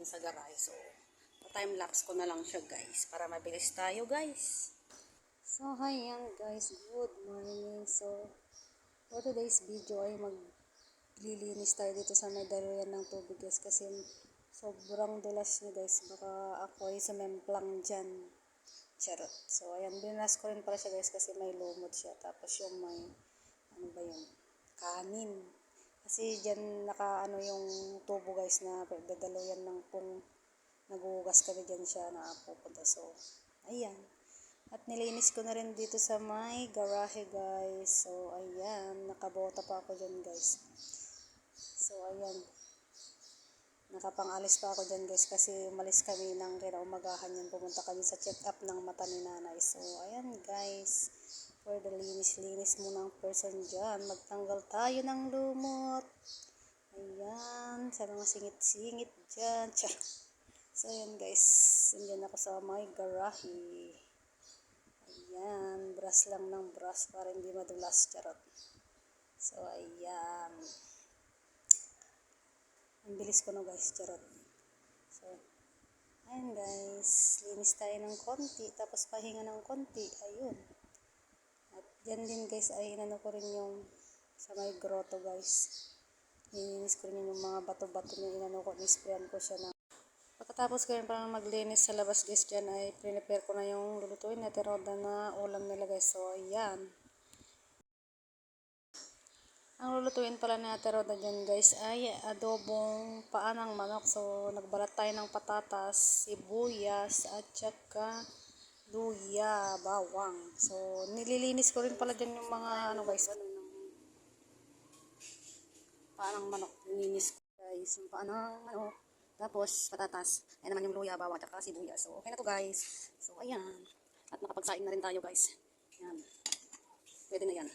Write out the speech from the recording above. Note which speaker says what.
Speaker 1: sa garahe. So, time-lapse ko na lang siya guys para mabilis tayo guys. So, hi yan guys. Good morning. So, for today's video ay maglilinis tayo dito sa may daluyan ng tubig guys kasi sobrang dulas niya guys. Baka ako ay sumemplang dyan. Charot. So, ayan. Binas ko rin pala siya guys kasi may lumot siya. Tapos yung may, ano ba yun? Kanin. Kasi dyan naka yung tubo guys na dadalo yan ng kung naguhugas kami dyan siya na pupunta. So, ayan. At nilinis ko na rin dito sa may garahe guys. So, ayan. Nakabota pa ako dyan guys. So, ayan. Nakapangalis pa ako dyan guys kasi umalis kami ng kinaumagahan yan. Pumunta kami sa check-up ng mata ni nanay. So, ayan guys. For the linis-linis muna ang person dyan. Magtanggal tayo ng lumot. Ayan. Sa mga singit-singit dyan. So, ayan guys. Andyan ako sa may garahe. Ayan. Brush lang ng brush para hindi madulas. Charot. So, ayan. Ang bilis ko na guys. Charot. So, ayan guys. Linis tayo ng konti. Tapos pahinga ng konti. Ayun. At dyan din guys ay inano ko rin yung sa may grotto guys. Nilinis ko rin yung mga bato-bato niya. Inano ko. Nisprayan ko siya na. Pagkatapos ko rin parang maglinis sa labas guys dyan ay prepare ko na yung lulutuin na teroda na ulam nila guys. So ayan. Ang lulutuin pala na teroda dyan guys ay adobong paa ng manok. So nagbalat tayo ng patatas, sibuyas at saka luya, bawang. So nililinis ko rin pala dyan yung mga ano guys. Paa ng manok. Nilinis ko guys yung paa ng manok. Tapos, patatas. Ayan naman yung luya, bawang, at sibuyas. So, okay na to guys. So, ayan. At nakapagsaing na rin tayo guys. Ayan. Pwede na yan.